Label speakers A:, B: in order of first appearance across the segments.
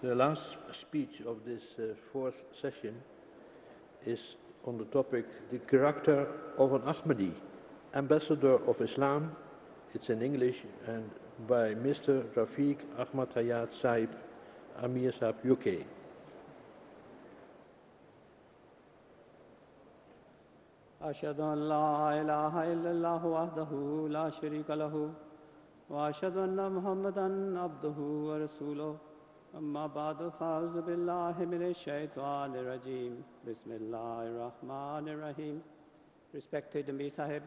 A: The last speech of this fourth session is on the topic The Character of an Ahmadi, Ambassador of Islam. It's in English and by Mr. Rafiq Ahmad Hayat Saib, Amir Saab, UK.
B: أشهد أن لا إله إلا الله وحده لا شريك له وأشهد أن محمدًا عبده ورسوله أما بعد فأعوذ بالله من الشيطان الرجيم بسم الله الرحمن الرحيم. Respected Amir Sahib,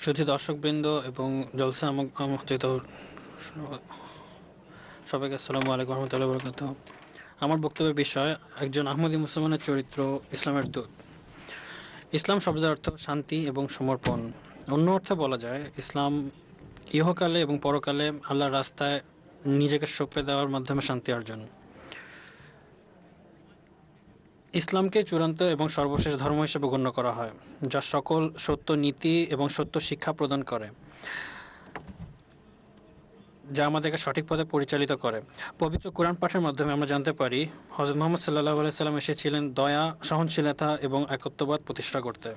C: শুধু দর্শকবৃন্দ এবং জলসা আমন্ত্রিত সবাইকে আসসালামু আলাইকুম ওয়া রাহমাতুল্লাহি ওয়া বারাকাতুহু। আমার বক্তব্যের বিষয় একজন আহমদী মুসলমানের চরিত্র, ইসলামের দূত। ইসলাম শব্দের অর্থ শান্তি এবং সমর্পণ। অন্য অর্থে বলা যায় ইসলাম ইহকালে এবং পরকালে আল্লাহর রাস্তায় নিজেকে সঁপে দেওয়ার মাধ্যমে শান্তি অর্জন। ইসলামকে চূড়ান্ত এবং সর্বশেষ ধর্ম হিসেবে গণ্য করা হয়, যা সকল সত্য নীতি এবং সত্য শিক্ষা প্রদান করে, যা আমাদেরকে সঠিক পথে পরিচালিত করে। পবিত্র কোরআন পাঠের মাধ্যমে আমরা জানতে পারি হযরত মুহাম্মদ সাল্লাল্লাহু আলাইহি সাল্লাম এসেছিলেন দয়া, সহনশীলতা এবং একত্ববাদ প্রতিষ্ঠা করতে।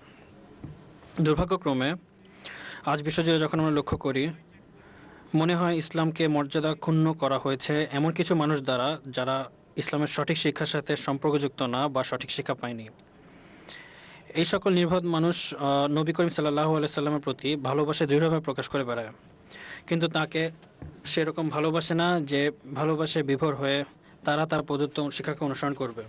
C: দুর্ভাগ্যক্রমে আজ বিশ্বজুড়ে যখন আমরা লক্ষ্য করি, মনে হয় ইসলামকে মর্যাদা ক্ষুণ্ণ করা হয়েছে এমন কিছু মানুষ দ্বারা, যারা ইসলামের সঠিক শিক্ষার সাথে সম্পর্কযুক্ত না বা সঠিক শিক্ষা পায়নি। এই সকল নির্বোধ মানুষ নবী করিম সাল্লাল্লাহু আলাইহি সাল্লামের প্রতি ভালোবাসা দৃঢ়ভাবে প্রকাশ করে বেড়ায়, কিন্তু তাকে সেরকম ভালোবাসে না যে ভালোবাসে বিভোর হয়ে তারা তার প্রদত্ত শিক্ষাকে অনুসরণ করবে।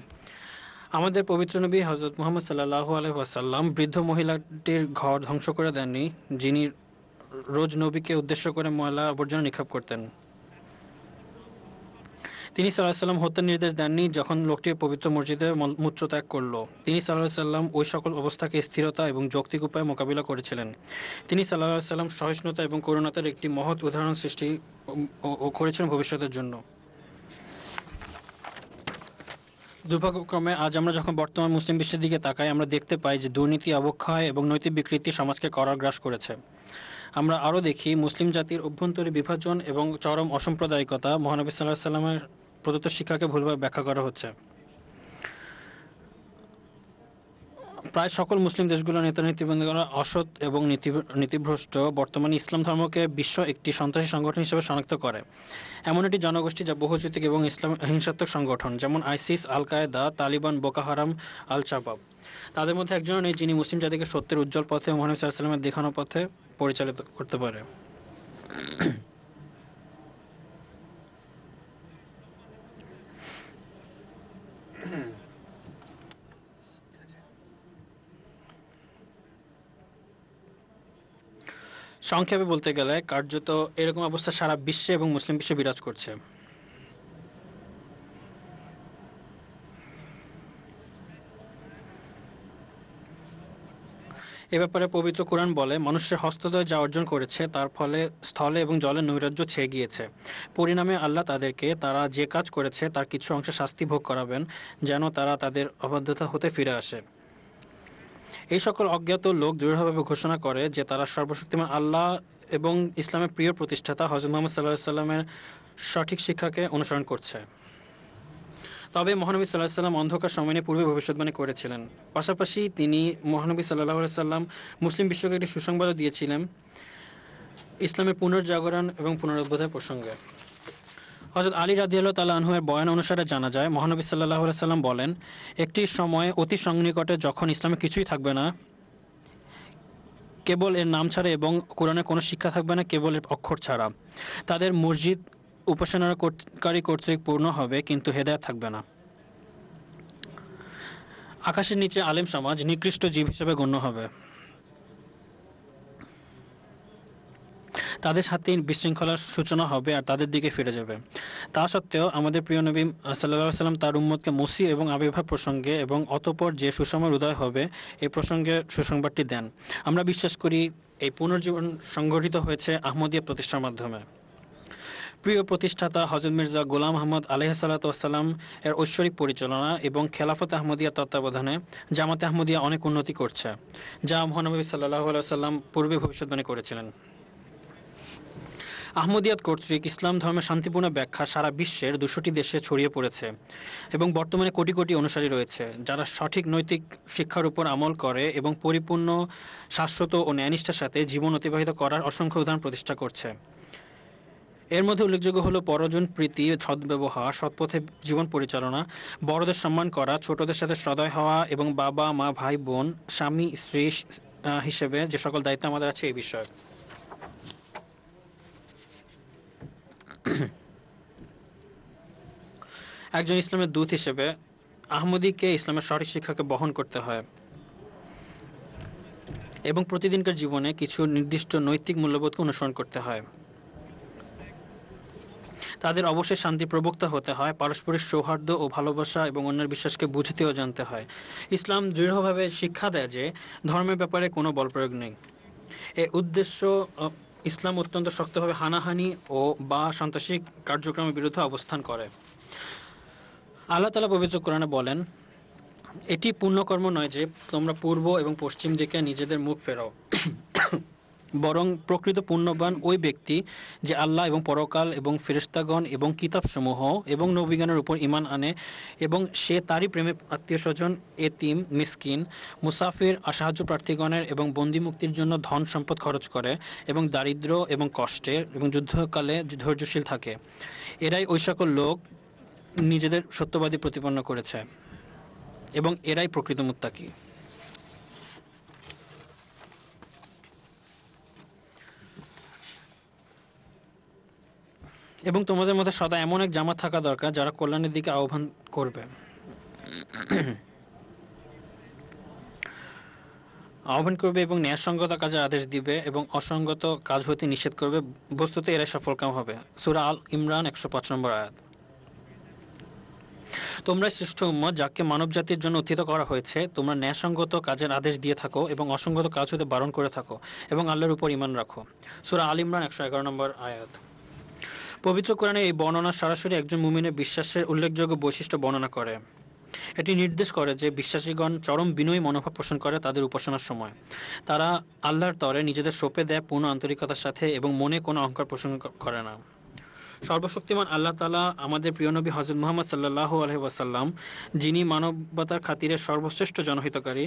C: আমাদের পবিত্র নবী হযরত মুহাম্মদ সাল্লাল্লাহু আলাইহি ওয়াসাল্লাম বৃদ্ধ মহিলাটির ঘর ধ্বংস করে দেননি, যিনি রোজ নবীকে উদ্দেশ্য করে ময়লা আবর্জনা নিক্ষেপ করতেন। তিনি সাল্লাল্লাহু আলাইহি সাল্লাম হত্যার নির্দেশ দেননি যখন লোকটি পবিত্র মসজিদে মূত্র ত্যাগ করল। তিনি সাল্লাল্লাহু আলাইহি সাল্লাম ওই সকল অবস্থাকে স্থিরতা এবং যৌক্তিক উপায়ে মোকাবিলা করেছিলেন। তিনি সাল্লাল্লাহু আলাইহি সাল্লাম সহিষ্ণুতা এবং করুণাতার একটি মহৎ উদাহরণ সৃষ্টি করেছিলেন ভবিষ্যতের জন্য। দুর্ভাগ্যক্রমে আজ আমরা যখন বর্তমান মুসলিম বিশ্বের দিকে তাকাই, আমরা দেখতে পাই যে দুর্নীতি, অবক্ষয় এবং নৈতিক বিকৃতি সমাজকে কারাগ্রাস করেছে। আমরা আরও দেখি মুসলিম জাতির অভ্যন্তরীণ বিভাজন এবং চরম অসাম্প্রদায়িকতা, মহানবী সাল্লাল্লাহু আলাইহি সাল্লামের প্রদত্ত শিক্ষাকে ভুলভাবে ব্যাখ্যা করা হচ্ছে। প্রায় সকল মুসলিম দেশগুলোর নেতা নেতৃবৃন্দরা অসৎ এবং নীতিভ্রষ্ট। বর্তমানে ইসলাম ধর্মকে বিশ্ব একটি সন্ত্রাসী সংগঠন হিসেবে শনাক্ত করে, এমন একটি জনগোষ্ঠী যা বহুজাতিক এবং ইসলাম হিংসাত্মক সংগঠন, যেমন আইসিস, আল কায়েদা, তালিবান, বোকো হারাম, আল শাবাব। তাদের মধ্যে একজনও নেই যিনি মুসলিম জাতিকে সত্যের উজ্জ্বল পথে, মহানবী সাল্লাল্লাহু আলাইহি সাল্লামের দেখানো পথে পরিচালিত করতে পারে। সংক্ষেপে বলতে গেলে কার্যত এরকম অবস্থা সারা বিশ্বে এবং মুসলিম বিশ্বে বিরাজ করছে। এ ব্যাপারে পবিত্র কোরআন বলে, মানুষের হস্তদ্বয় যা অর্জন করেছে তার ফলে স্থলে এবং জলে নৈরাজ্য ছেয়ে গিয়েছে। পরিণামে আল্লাহ তাদেরকে তারা যে কাজ করেছে তার কিছু অংশে শাস্তি ভোগ করাবেন, যেন তারা তাদের অবাধ্যতা হতে ফিরে আসে। এই সকল অজ্ঞাত লোক দৃঢ়ভাবে ঘোষণা করে যে তারা সর্বশক্তিমান আল্লাহ এবং ইসলামের প্রিয় প্রতিষ্ঠাতা হযরত মুহাম্মদ সাল্লাল্লাহু আলাইহি সাল্লামের সঠিক শিক্ষাকে অনুসরণ করছে। তবে মহানবী সাল্লাল্লাহু আলাইহি সাল্লাম অন্ধকার সময়ে পূর্বে ভবিষ্যদ্বাণী করেছিলেন। পাশাপাশি তিনি মহানবী সাল্লাল্লাহু আলাইহি সাল্লাম মুসলিম বিশ্বকে একটি সুসংবাদও দিয়েছিলেন ইসলামের পুনর্জাগরণ এবং পুনরুদ্ধারের প্রসঙ্গে। হযরত আলী রাদিয়াল্লাহু তাআলা আনহু-এর বয়ান অনুসারে জানা যায়, মহানবী সাল্লাল্লাহু আলাইহি সাল্লাম বলেন, একটি সময় অতি সন্নিকটে যখন ইসলামে কিছুই থাকবে না, কেবল এর নাম ছাড়া, এবং কোরআনের কোনো শিক্ষা থাকবে না কেবল এর অক্ষর ছাড়া। তাদের মসজিদ উপাসনাকারী কর্তৃক পূর্ণ হবে, কিন্তু হেদায়েত থাকবে না। আকাশের নিচে আলেম সমাজ নিকৃষ্ট জীব হিসেবে গণ্য হবে। তাদের সাথে বিশৃঙ্খলার সূচনা হবে আর তাদের দিকে ফিরে যাবে। তা সত্ত্বেও আমাদের প্রিয় নবী সাল্লাল্লাহু আলাইহি সাল্লাম তার উম্মতকে মসিহ এবং আবির্ভাব প্রসঙ্গে এবং অতঃপর যে সুসময়ের উদয় হবে এই প্রসঙ্গে সুসংবাদটি দেন। আমরা বিশ্বাস করি এই পুনর্জীবন সংঘটিত হয়েছে আহমদিয়া প্রতিষ্ঠার মাধ্যমে। প্রিয় প্রতিষ্ঠাতা হযরত মির্জা গোলাম আহমদ আলাইহিসসালাতু ওয়াসসালাম এর ঐশ্বরিক পরিচালনা এবং খেলাফত আহমদিয়া তত্ত্বাবধানে জামাতে আহমদিয়া অনেক উন্নতি করছে, যা মহানবী সাল্লাল্লাহু আলাইহি ওয়াসাল্লাম পূর্বে ভবিষ্যদ্বাণী করেছিলেন। আহমদিয়াত কর্তৃক ইসলাম ধর্মের শান্তিপূর্ণ ব্যাখ্যা সারা বিশ্বের 200টি দেশে ছড়িয়ে পড়েছে এবং বর্তমানে কোটি কোটি অনুসারী রয়েছে যারা সঠিক নৈতিক শিক্ষার উপর আমল করে এবং পরিপূর্ণ শাশ্বত ও ন্যায়নিষ্ঠার সাথে জীবন অতিবাহিত করার অসংখ্য উদাহরণ প্রতিষ্ঠা করছে। এর মধ্যে উল্লেখযোগ্য হলো পরজন প্রীতি, সদ্ব্যবহার, সৎপথে জীবন পরিচালনা, বড়দের সম্মান করা, ছোটদের সাথে সদয় হওয়া এবং বাবা মা ভাই বোন স্বামী স্ত্রী হিসেবে যে সকল দায়িত্ব আমাদের আছে এই বিষয়ে। একজন ইসলামের দূত হিসেবে আহমদীকে ইসলামের সঠিক শিক্ষাকে বহন করতে হয় এবং প্রতিদিনকার জীবনে কিছু নির্দিষ্ট নৈতিক মূল্যবোধকে অনুসরণ করতে হয়। তাদের অবশ্যই শান্তি প্রবক্তা হতে হয়, পারস্পরিক সৌহার্দ্য ও ভালোবাসা এবং অন্যের বিশ্বাসকে বুঝতে ও জানতে হয়। ইসলাম দৃঢ়ভাবে শিক্ষা দেয় যে ধর্মের ব্যাপারে কোনো বল প্রয়োগ নেই। এই উদ্দেশ্য ইসলাম অত্যন্ত শক্তভাবে হানাহানি ও বা সন্ত্রাসী কার্যক্রমের বিরুদ্ধে অবস্থান করে। আল্লাহ তাআলা পবিত্র কোরআনে বলেন, এটি পুণ্যকর্ম নয় যে তোমরা পূর্ব এবং পশ্চিম দিকে নিজেদের মুখ ফেরাও, বরং প্রকৃত পুণ্যবান ওই ব্যক্তি যে আল্লাহ এবং পরকাল এবং ফেরেশতাগণ এবং কিতাবসমূহ এবং নবীগণের উপর ঈমান আনে এবং সে তারই প্রেমে আত্মীয় স্বজন, এতিম, মিসকিন, মুসাফির, সাহায্য প্রার্থীগণের এবং বন্দি মুক্তির জন্য ধন সম্পদ খরচ করে এবং দারিদ্র্য এবং কষ্টে এবং যুদ্ধকালে ধৈর্যশীল থাকে। এরাই ওই সকল লোক নিজেদের সত্যবাদী প্রতিপন্ন করেছে এবং এরাই প্রকৃত মুত্তাকি। এবং তোমাদের মধ্যে সদা এমন এক জামাত থাকা দরকার যারা কল্যাণের দিকে আহ্বান করবে, এবং ন্যায়সঙ্গত কাজের আদেশ দিবে এবং অসঙ্গত কাজ হতে নিষেধ করবে। বস্তুত এরাই সফলকাম হবে। সূরা আল ইমরান 105 নম্বর আয়াত। তোমরা শ্রেষ্ঠ উম্মত যাকে মানব জাতির জন্য উত্থিত করা হয়েছে, তোমরা ন্যায়সঙ্গত কাজের আদেশ দিয়ে থাকো এবং অসঙ্গত কাজ হতে বারণ করে থাকো এবং আল্লাহর উপর ঈমান রাখো। সূরা আল ইমরান 111 নম্বর আয়াত। পবিত্র কোরআনে এই বর্ণনা সরাসরি একজন মুমিনের বিশ্বাসের উল্লেখযোগ্য বৈশিষ্ট্য বর্ণনা করে। এটি নির্দেশ করে যে বিশ্বাসীগণ চরম বিনয়ী মনোভাব পোষণ করে তাদের উপাসনার সময়। তারা আল্লাহর তরে নিজেদের সঁপে দেয় পূর্ণ আন্তরিকতার সাথে এবং মনে কোনো অহংকার পোষণ করে না। সর্বশক্তিমান আল্লাহ তাআলা আমাদের প্রিয় নবী হযরত মুহাম্মদ সাল্লাল্লাহু আলাইহি ওয়াসাল্লাম, যিনি মানবতার খাতিরে সর্বশ্রেষ্ঠ জনহিতকারী,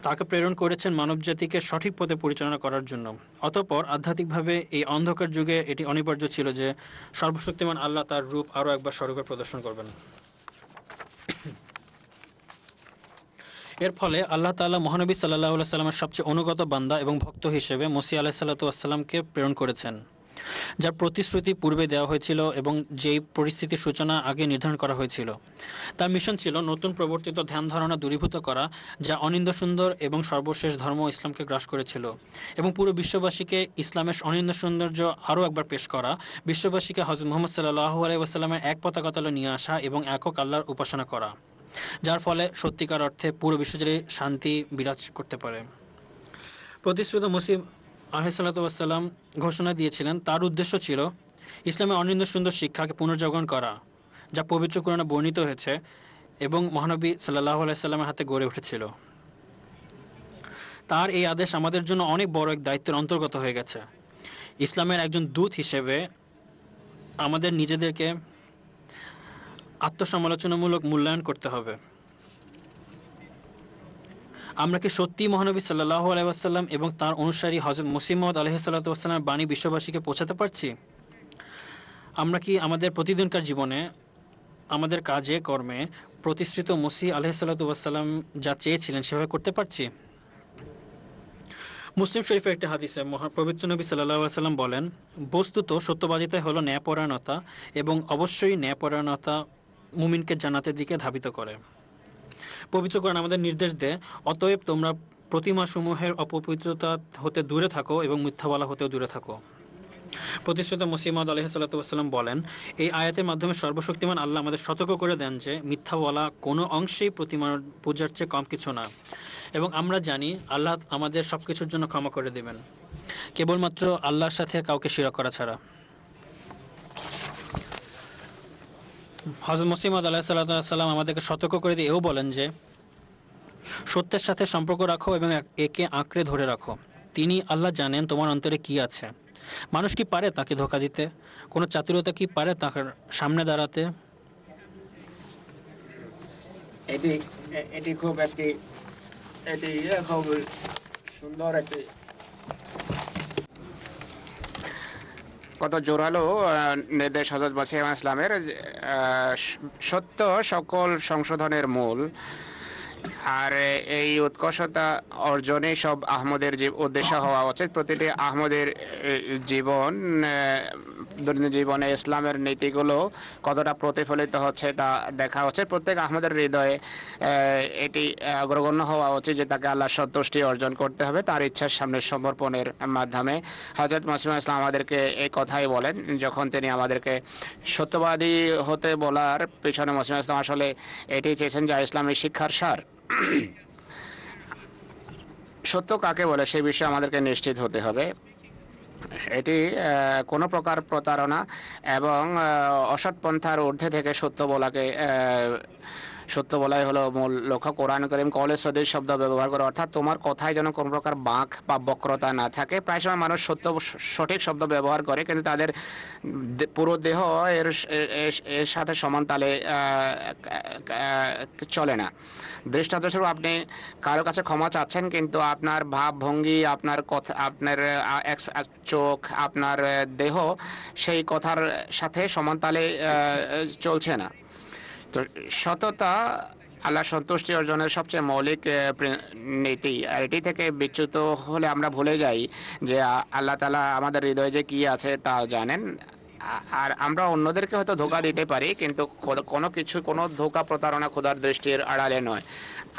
C: তাকে প্রেরণ করেছেন মানবজাতিকে সঠিক পথে পরিচালনা করার জন্য। অতঃপর আধ্যাত্মিকভাবে এই অন্ধকার যুগে এটি অনিবার্য ছিল যে সর্বশক্তিমান আল্লাহ তার রূপ আরও একবার স্বরূপে প্রদর্শন করবেন। এর ফলে আল্লাহ তাআলা মহানবী সাল্লাল্লাহু আলাইহি ওয়াসাল্লামের সবচেয়ে অনুগত বান্দা এবং ভক্ত হিসেবে মসিহ আলাইহিস সালাতু ওয়াস সালামকে প্রেরণ করেছেন, যার প্রতিশ্রুতি পূর্বে দেওয়া হয়েছিল এবং যেই পরিস্থিতির সূচনা আগে নির্ধারণ করা হয়েছিল। তার মিশন ছিল নতুন প্রবর্তিত ধ্যান ধারণা দূরীভূত করা, যা অনিন্দ্য সুন্দর এবং সর্বশেষ ধর্ম ইসলামকে গ্রাস করেছিল, এবং পুরো বিশ্ববাসীকে ইসলামের অনিন্দ্য সৌন্দর্য আরও একবার পেশ করা, বিশ্ববাসীকে হযরত মুহাম্মদ সাল্লাল্লাহু আলাইহি ওয়াসাল্লামের এক পতাকা তলে নিয়ে আসা এবং একক আল্লাহর উপাসনা করা, যার ফলে সত্যিকার অর্থে পুরো বিশ্বজুড়ে শান্তি বিরাজ করতে পারে। প্রতিশ্রুত মসিহ আলাইহিস সালাতু ওয়াস সালাম ঘোষণা দিয়েছিলেন তার উদ্দেশ্য ছিল ইসলামের অনিন্দ্য সুন্দর শিক্ষাকে পুনর্জাগরণ করা, যা পবিত্র কোরআনে বর্ণিত হয়েছে এবং মহানবী সাল্লাল্লাহু আলাইহি সাল্লামের হাতে গড়ে উঠেছিল। তার এই আদেশ আমাদের জন্য অনেক বড় এক দায়িত্বের অন্তর্গত হয়ে গেছে। ইসলামের একজন দূত হিসেবে আমাদের নিজেদেরকে আত্মসমালোচনামূলক মূল্যায়ন করতে হবে। আমরা কি সত্যি মহানবী সাল্লাল্লাহু আলাইহি ওয়াসাল্লাম এবং তার অনুসারী হযরত মসিহ মাউদ আলাইহিস সালাতু ওয়াস সালামের বাণী বিশ্ববাসীকে পৌঁছাতে পারছি? আমরা কি আমাদের প্রতিদিনকার জীবনে, আমাদের কাজে কর্মে প্রতিশ্রুত মসিহ আলাইহিস সালাতু ওয়াস সালাম যা চেয়েছিলেন সেভাবে করতে পারছি? মুসলিম শরীফের একটি হাদিসে পবিত্র নবী সাল্লাল্লাহু আলাইহি ওয়াসাল্লাম বলেন, বস্তুত সত্যবাদিতাই হলো ন্যায়পরায়ণতা এবং অবশ্যই ন্যায়পরায়ণতা মুমিনকে জান্নাতের দিকে ধাবিত করে। পবিত্র কোরআন আমাদের নির্দেশ দেয়, অতএব তোমরা প্রতিমাসমূহের অপবিত্রতা হতে দূরে থাকো এবং মিথ্যা বলা হতেও দূরে থাকো। প্রতিশ্রুত মসিহ মাউদ আলাইহিস সালাতু ওয়াস সালাম বলেন, এই আয়াতের মাধ্যমে সর্বশক্তিমান আল্লাহ আমাদের সতর্ক করে দেন যে মিথ্যা বলা কোনো অংশেই প্রতিমার পূজার চেয়ে কম কিছু না, এবং আমরা জানি আল্লাহ আমাদের সব কিছুর জন্য ক্ষমা করে দেবেন, কেবলমাত্র আল্লাহর সাথে কাউকে শিরক করা ছাড়া। হযরত মসিহ মাউদ আলাইহিস সালাম আমাদেরকে সতর্ক করে দিয়ে এও বলেন যে সত্যের সাথে সম্পর্ক রাখো এবং একে আঁকড়ে ধরে রাখো। তিনি আল্লাহ জানেন তোমার অন্তরে কি আছে। মানুষ কি পারে তাকে ধোঁকা দিতে? কোনো চাতুরতা কি পারে তার সামনে দাঁড়াতে?
D: এটি এটি খুব একটি এটি খুব সুন্দর একটি কত জোরালো নির্দেশ হযরত মসিহ ইসলামের। সত্য সকল সংশোধনের মূল, আর এই উৎকর্ষতা অর্জনে সব আহমদের উদ্দেশ্য হওয়া উচিত। প্রতিটি আহমদের জীবন দৈনন্দিন জীবনে ইসলামের নীতিগুলো কতটা প্রতিফলিত হচ্ছে তা দেখা উচিত। প্রত্যেক আহমদের হৃদয়ে এটি অগ্রগণ্য হওয়া উচিত যে তাকে আল্লাহর সন্তুষ্টি অর্জন করতে হবে তার ইচ্ছার সামনে সমর্পণের মাধ্যমে। হযরত মসিহ ইসলাম আমাদেরকে এই কথাই বলেন যখন তিনি আমাদেরকে সত্যবাদী হতে বলার পিছনে মসিহ ইসলাম আসলে এটি চেয়েছেন যে ইসলামের শিক্ষার সার। সত্য কাকে বলে সেই বিষয়ে আমাদেরকে নিশ্চিত হতে হবে। এটি কোনো প্রকার প্রতারণা এবং অসৎ পন্থার ঊর্ধ্বে থেকে সত্য বলাই হলো মূল লক্ষ্য। কোরআন কারীম কওলে সদিদ শব্দ ব্যবহার করে, অর্থাৎ তোমার কথায় যেন কোনো প্রকার বাঁক বা বক্রতা না থাকে। প্রায় সময় মানুষ সঠিক শব্দ ব্যবহার করে কিন্তু তাদের পুরো দেহ এর সাথে সমান তালে চলে না। দৃষ্টান্তস্বরূপ আপনি কারো কাছে ক্ষমা চাচ্ছেন কিন্তু আপনার ভাব ভঙ্গি, আপনার কথা, আপনার চোখ, আপনার দেহ সেই কথার সাথে সমান তালে চলছে না। তো সততা আল্লাহ সন্তুষ্টি অর্জনের সবচেয়ে মৌলিক নীতি, আর এটি থেকে বিচ্যুত হলে আমরা ভুলে যাই যে আল্লাহ তাআলা আমাদের হৃদয়ে যে কি আছে তা জানেন। আর আমরা অন্যদেরকে হয়তো ধোঁকা দিতে পারি কিন্তু কোনো ধোঁকা প্রতারণা খোদার দৃষ্টির আড়ালে নয়।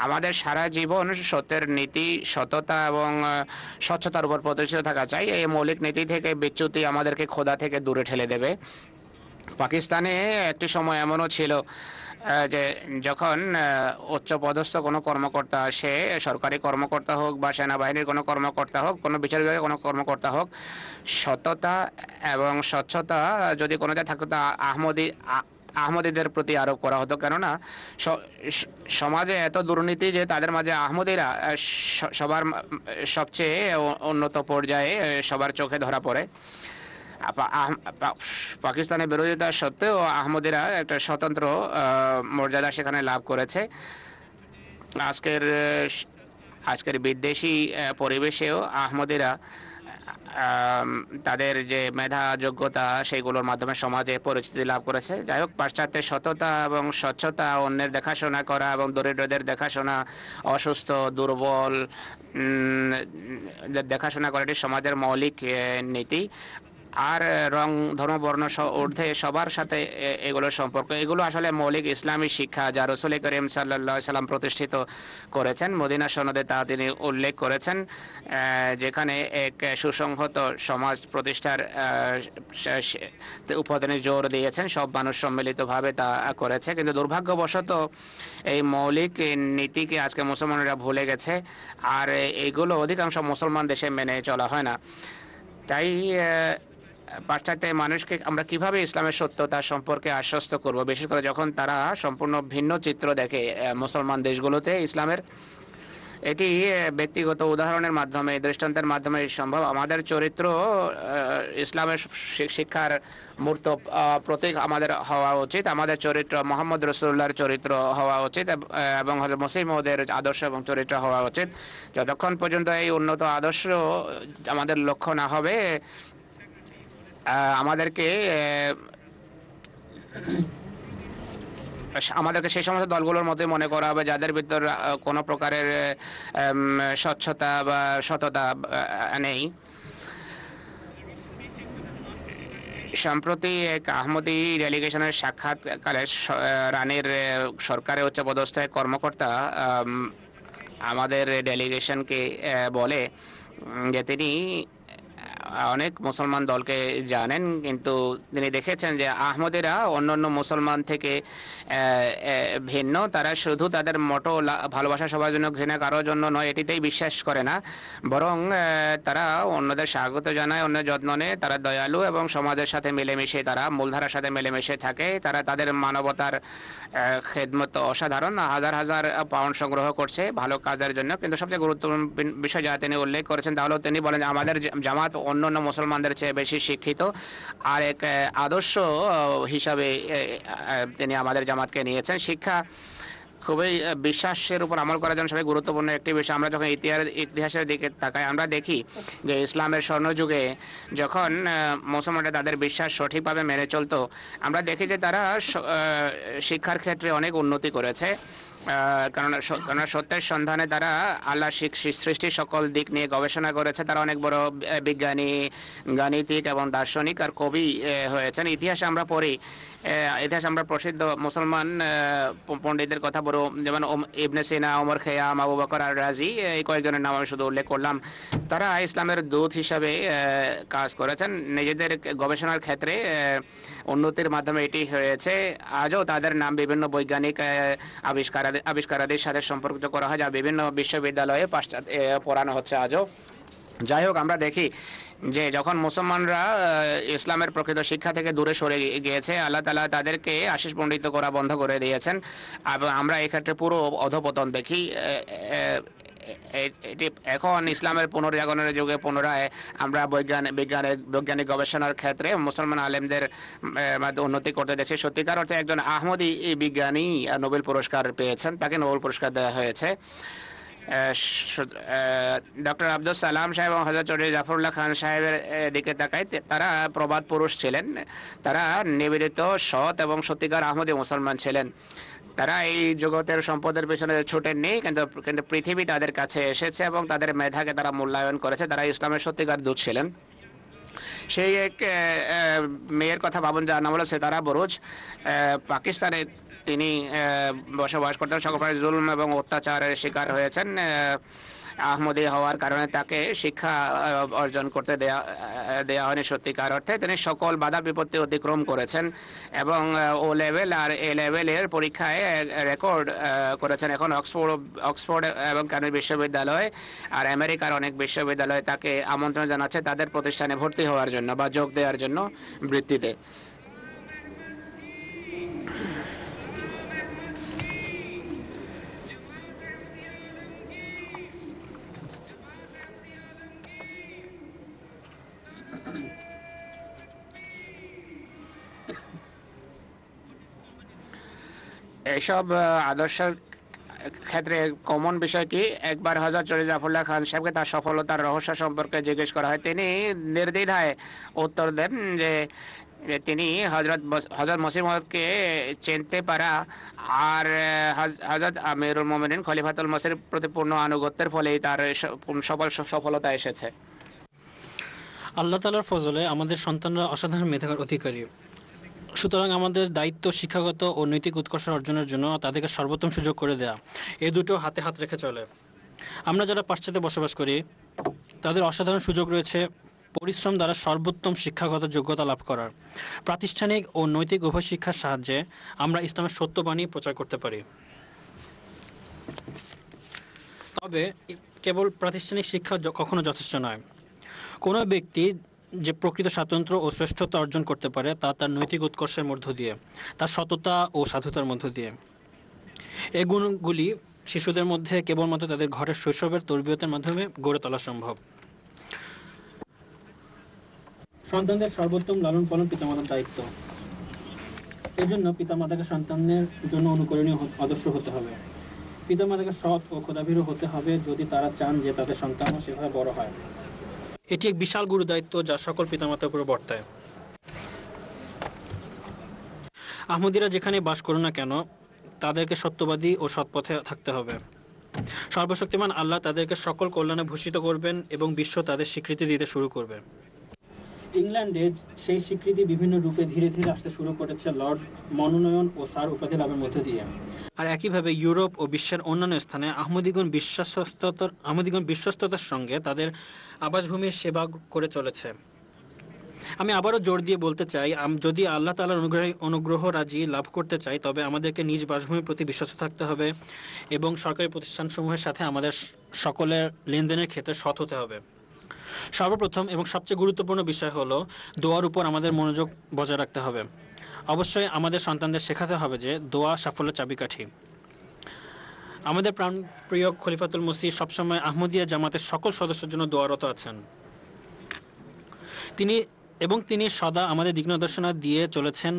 D: আমাদের সারা জীবন সত্যের নীতি, সততা এবং স্বচ্ছতার উপর প্রতিষ্ঠিত থাকা চাই। এই মৌলিক নীতি থেকে বিচ্যুতি আমাদেরকে খোদা থেকে দূরে ঠেলে দেবে। পাকিস্তানে একটি সময় এমনও ছিল যে যখন উচ্চপদস্থ কোনো কর্মকর্তা, সে সরকারি কর্মকর্তা হোক বা সেনাবাহিনীর কোনো কর্মকর্তা হোক, কোনো বিচার বিভাগের কোনো কর্মকর্তা হোক, সততা এবং স্বচ্ছতা যদি কোনোটা থাকতো তা আহমদীদের প্রতি আরোপ করা হতো। কেননা সমাজে এত দুর্নীতি যে তাদের মাঝে আহমদীরা সবার সবচেয়ে উন্নত পর্যায়ে সবার চোখে ধরা পড়ে। পাকিস্তানের বিরোধিতা সত্ত্বেও আহমদীরা একটা স্বতন্ত্র মর্যাদা সেখানে লাভ করেছে। আজকের বিদ্বেষী পরিবেশেও আহমদীরা তাদের যে মেধা যোগ্যতা সেগুলোর মাধ্যমে সমাজে পরিচিতি লাভ করেছে। যাই হোক, পাশ্চাত্যের সততা এবং স্বচ্ছতা, অন্যের দেখাশোনা করা এবং দরিদ্রদের দেখাশোনা, অসুস্থ দুর্বল দেখাশোনা করা এটি সমাজের মৌলিক নীতি। আর রং, ধর্ম, বর্ণ ঊর্ধ্বে সবার সাথে এগুলোর সম্পর্ক, এগুলো আসলে মৌলিক ইসলামী শিক্ষা যা রাসূল করিম সাল্লাল্লাহু আলাইহি সাল্লাম প্রতিষ্ঠিত করেছেন। মদিনা সনদে তা তিনি উল্লেখ করেছেন, যেখানে এক সুসংহত সমাজ প্রতিষ্ঠার উপর তিনি জোর দিয়েছেন। সব মানুষ সম্মিলিতভাবে তা করেছে, কিন্তু দুর্ভাগ্যবশত এই মৌলিক নীতিকে আজকে মুসলমানরা ভুলে গেছে, আর এইগুলো অধিকাংশ মুসলমান দেশে মেনে চলা হয় না। তাই পাশ্চাত্যের মানুষকে আমরা কিভাবে ইসলামের সত্যতা সম্পর্কে আশ্বস্ত করব, বিশেষ করে যখন তারা সম্পূর্ণ ভিন্ন চিত্র দেখে মুসলমান দেশগুলোতে ইসলামের। এটি ব্যক্তিগত উদাহরণের মাধ্যমে, দৃষ্টান্তের মাধ্যমে সম্ভব। আমাদের চরিত্র ইসলামের শিক্ষার মূর্ত প্রতীক আমাদের হওয়া উচিত। আমাদের চরিত্র মুহাম্মদ রাসূলুল্লাহর চরিত্র হওয়া উচিত এবং হযরত মসিহ মওউদের আদর্শ এবং চরিত্র হওয়া উচিত। যতক্ষণ পর্যন্ত এই উন্নত আদর্শ আমাদের লক্ষ্য না হবে, আমাদেরকে সেই সমস্ত দলগুলোর মধ্যে মনে করা হবে যাদের ভিতর কোনো প্রকারের স্বচ্ছতা বা সততা নেই। সম্প্রতি এক আহমদী ডেলিগেশনের সাক্ষাৎকালে রানীর সরকারের উচ্চপদস্থ কর্মকর্তা আমাদের ডেলিগেশনকে বলে যে তিনি অনেক মুসলমান দলকে জানেন, কিন্তু তিনি দেখেছেন যে আহমদিরা অন্যান্য মুসলমান থেকে ভিন্ন। তারা শুধু তাদের মোটো ভালোবাসা সবার জন্য, ঘৃণা কারোর জন্য নয়, এটিতেই বিশ্বাস করে না, বরং তারা অন্যদের স্বাগত জানায়, অন্যের যত্ন নেয়, তারা দয়ালু এবং সমাজের সাথে মিলেমিশে, তারা মূলধারার সাথে মিলেমিশে থাকে। তারা তাদের মানবতার খেদমত অসাধারণ। হাজার হাজার পাউন্ড সংগ্রহ করছে ভালো কাজের জন্য, কিন্তু সবচেয়ে গুরুত্বপূর্ণ বিষয় যা তিনি উল্লেখ করেছেন তা হলো তিনি বলেন আমাদের জামাত অন্যান্য মুসলমানদের চেয়ে বেশি শিক্ষিত। আর এক আদর্শ হিসাবে তিনি আমাদের জামাতকে নিয়েছেন। শিক্ষা খুবই বিশ্বাসের উপর আমল করার জন্য সবই গুরুত্বপূর্ণ একটি বিষয়। আমরা যখন ইতিহাসের দিকে তাকাই, আমরা দেখি যে ইসলামের স্বর্ণযুগে যখন মুসলমানরা তাদের বিশ্বাস সঠিকভাবে মেনে চলতো, আমরা দেখি যে তারা শিক্ষার ক্ষেত্রে অনেক উন্নতি করেছে। কেননা সত্যের সন্ধানে তারা আল্লাহ সৃষ্টির সকল দিক নিয়ে গবেষণা করেছে। তারা অনেক বড় বিজ্ঞানী, গাণিতিক এবং দার্শনিক আর কবি হয়েছেন। ইতিহাস আমরা পড়ি, ইতিহাস আমরা প্রসিদ্ধ মুসলমান পণ্ডিতদের কথা বলব, যেমন ইবনে সিনা, ওমর খেয়াম, আবু বকর আর রাজি, এই কয়েকজনের নাম আমি শুধু উল্লেখ করলাম। তারা ইসলামের দূত হিসাবে কাজ করেছেন। নিজেদের গবেষণার ক্ষেত্রে উন্নতির মাধ্যমে এটি হয়েছে। আজও তাদের নাম বিভিন্ন বৈজ্ঞানিক আবিষ্কারাদির সাথে সম্পর্কিত করা হয়, যা বিভিন্ন বিশ্ববিদ্যালয়ে পড়ানো হচ্ছে আজও। যাই হোক, আমরা দেখি যে যখন মুসলমানরা ইসলামের প্রকৃত শিক্ষা থেকে দূরে সরে গিয়েছে, আল্লাহ তাআলা তাদেরকে আশিস পণ্ডিত করা বন্ধ করে দিয়েছেন। আমরা এক্ষেত্রে পুরো অধপতন দেখি। এটি এখন ইসলামের পুনর্জাগরণের যুগে পুনরায় আমরা বৈজ্ঞানিক গবেষণার ক্ষেত্রে মুসলমান আলেমদের উন্নতি করতে দেখছি। সত্যিকার অর্থে একজন আহমদি বিজ্ঞানী নোবেল পুরস্কার পেয়েছেন, তাকে নোবেল পুরস্কার দেওয়া হয়েছে। ডক্টর আব্দুল সালাম সাহেব এবং হযরত চৌধুরী জাফরুল্লাহ খান সাহেবের দিকে তাকাই, তারা প্রবাদ পুরুষ ছিলেন। তারা নিবেদিত, সৎ এবং সত্যিকার আহমদি মুসলমান ছিলেন। তারা এই জগতের সম্পদের পেছনে ছুটেননি, কিন্তু পৃথিবী তাদের কাছে এসেছে এবং তাদের মেধাকে তারা মূল্যায়ন করেছে। তারা ইসলামের সত্যিকার দূত ছিলেন। সেই এক মেয়ের কথা ভাবুন, যার নাম হলো সিতারা বুরুজ। পাকিস্তানে তিনি বসবাস করতেন, সকল প্রকার জুলম এবং অত্যাচারের শিকার হয়েছেন। আহমদী হওয়ার কারণে তাকে শিক্ষা অর্জন করতে দেয়া হয়নি সত্যিকার অর্থে। তিনি সকল বাধা বিপত্তি অতিক্রম করেছেন এবং ও লেভেল আর এ লেভেলের পরীক্ষায় রেকর্ড করেছেন। এখন অক্সফোর্ড এবং ক্যামব্রিজ বিশ্ববিদ্যালয় আর আমেরিকার অনেক বিশ্ববিদ্যালয় তাকে আমন্ত্রণ জানাচ্ছে তাদের প্রতিষ্ঠানে ভর্তি হওয়ার জন্য বা যোগ দেওয়ার জন্য বৃত্তিতে। এইসব আদর্শের ক্ষেত্রে কমন বিষয় কি, একবার হযরত চৌধুরী জাফরুল্লাহ খান সাহেবকে তার সফলতার রহস্য সম্পর্কে জিজ্ঞেস করা হয়। তিনি নির্দ্বিধায় উত্তর দেন যে তিনি হযরত মসিহ মউদকে চিনতে পারা আর হযরত আমিরুল মুমিনিন খলিফাতুল মসিহর প্রতি পূর্ণ আনুগত্যের ফলেই তার সফলতা এসেছে।
C: আল্লাহ তাআলার ফজলে আমাদের সন্তানরা অসাধারণ মেধার অধিকারী। সুতরাং আমাদের দায়িত্ব শিক্ষাগত ও নৈতিক উৎকর্ষ অর্জনের জন্য তাদেরকে সর্বোত্তম সুযোগ করে দেয়া। এই দুটো হাতে হাত রেখে চলে। আমরা যারা পাশ্চাত্যে বসবাস করি, তাদের অসাধারণ সুযোগ রয়েছে পরিশ্রম দ্বারা সর্বোত্তম শিক্ষাগত যোগ্যতা লাভ করার। প্রাতিষ্ঠানিক ও নৈতিক উভয় শিক্ষার সাহায্যে আমরা ইসলামের সত্যবাণী প্রচার করতে পারি। তবে কেবল প্রাতিষ্ঠানিক শিক্ষা কখনো যথেষ্ট নয়। কোনো ব্যক্তি যে প্রকৃত স্বাতন্ত্র্য ও শ্রেষ্ঠতা অর্জন করতে পারে তা তার নৈতিক উৎকর্ষের মধ্য দিয়ে, তার সততা ও সাধুতার মধ্য দিয়ে। এই গুণগুলি শিশুদের মধ্যে কেবলমাত্র তাদের ঘরের শৈশবের তরবিয়তের মাধ্যমে গড়ে তোলা সম্ভব। সন্তানদের সর্বোত্তম লালন পালন পিতামাতার দায়িত্ব। এজন্য পিতামাতাকে সন্তানের জন্য অনুকরণীয় আদর্শ হতে হবে। পিতামাতাকে সৎ ও খোদাভীরু হতে হবে যদি তারা চান যে তাদের সন্তানও সেভাবে বড় হয়। এটি এক বিশাল গুরু দায়িত্ব যা সকল পিতামাতার উপর বর্তায়। আহমদীরা যেখানে বাস করুন না কেন, তাদেরকে সত্যবাদী ও সৎপথে থাকতে হবে। সর্বশক্তিমান আল্লাহ তাদেরকে সকল কল্যাণে ভূষিত করবেন এবং বিশ্ব তাদের স্বীকৃতি দিতে শুরু করবে। ইংল্যান্ডে সেই স্বীকৃতি বিভিন্ন রূপে ধীরে ধীরে আসতে শুরু করেছে লর্ড মনোনয়ন ও স্যার উপাধি লাভের মধ্য দিয়ে। আর একইভাবে ইউরোপ ও বিশ্বের অন্যান্য স্থানে আহমদীগণ বিশ্বস্ততার সঙ্গে তাদের আবাসভূমির সেবা করে চলেছে। আমি আবারও জোর দিয়ে বলতে চাই, যদি আল্লাহ তাআলার অনুগ্রহ রাজি লাভ করতে চাই তবে আমাদেরকে নিজ বাসভূমির প্রতি বিশ্বস্ত থাকতে হবে এবং সরকারি প্রতিষ্ঠানসমূহের সাথে আমাদের সকলের লেনদেনের ক্ষেত্রে সৎ হতে হবে। সর্বপ্রথম এবং সবচেয়ে গুরুত্বপূর্ণ বিষয় হলো দোয়ার উপর আমাদের মনোযোগ বজায় রাখতে হবে। অবশ্যই আমাদের সন্তানদের শেখাতে হবে যে দোয়া সাফল্যের চাবিকাঠি। আমাদের প্রাণপ্রিয় খলিফাতুল মসিহ সবসময় আহমদিয়া জামাতের সকল সদস্যের জন্য দোয়ারত আছেন। তিনি সদা আমাদের দিক নির্দেশনা দিয়ে চলেছেন।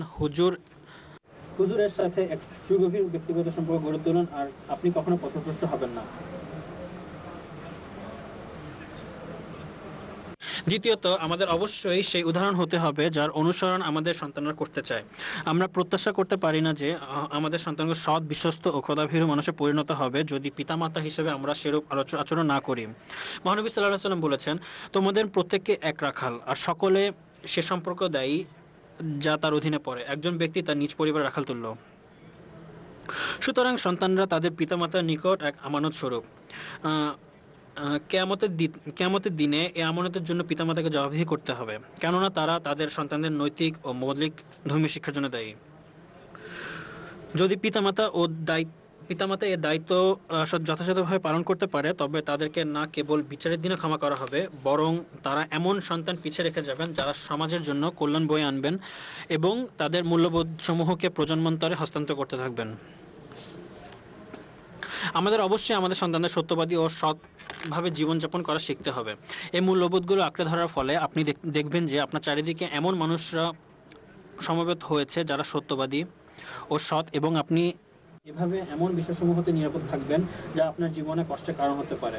C: হুজুরের সাথে এক সুগভীর ব্যক্তিগত সম্পর্ক গড়ে তুলুন আর আপনি কখনো পথভ্রষ্ট হবেন না। দ্বিতীয়ত, আমাদের অবশ্যই সেই উদাহরণ হতে হবে যার অনুসরণ আমাদের সন্তানরা করতে চায়। আমরা প্রত্যাশা করতে পারি না যে আমাদের সন্তানকে সৎ, বিশ্বস্ত ও খোদাভীরু মানুষে পরিণত হবে যদি পিতামাতা হিসেবে আমরা সেরূপ আচরণ না করি। মহানবী সাল্লাল্লাহু আলাইহি ওয়াসাল্লাম বলেছেন, তোমাদের প্রত্যেককে এক রাখাল আর সকলে সে সম্পর্ক দায়ী যা তার অধীনে পড়ে। একজন ব্যক্তি তার নিজ পরিবার রাখাল তুল্য। সুতরাং সন্তানরা তাদের পিতামাতার নিকট এক আমানত স্বরূপ। কিয়ামতের দিনে এই আমানতের জন্য পিতামাতাকে জবাবদিহি করতে হবে, কেননা তারা তাদের সন্তানদের নৈতিক ও মৌলিক ধর্মীয় শিক্ষার জন্য দায়ী। যদি পিতামাতা এর দায়িত্ব যথাযথভাবে পালন করতে পারে তবে তাদেরকে না কেবল বিচারের দিনে ক্ষমা করা হবে, বরং তারা এমন সন্তান পিছিয়ে রেখে যাবেন যারা সমাজের জন্য কল্যাণ বয়ে আনবেন এবং তাদের মূল্যবোধ সমূহকে প্রজন্মান্তরে হস্তান্তর করতে থাকবেন। আমাদের অবশ্যই আমাদের সন্তানদের সত্যবাদী ও সৎভাবে জীবনযাপন করা শিখতে হবে। এই মূল্যবোধগুলো আঁকড়ে ধরার ফলে আপনি দেখবেন যে আপনার চারিদিকে এমন মানুষরা সমবেত হয়েছে যারা সত্যবাদী ও সৎ, এবং আপনি এভাবে এমন বিষয়সমূহ হতে নিরাপদ থাকবেন যা আপনার জীবনে কষ্টের কারণ হতে পারে।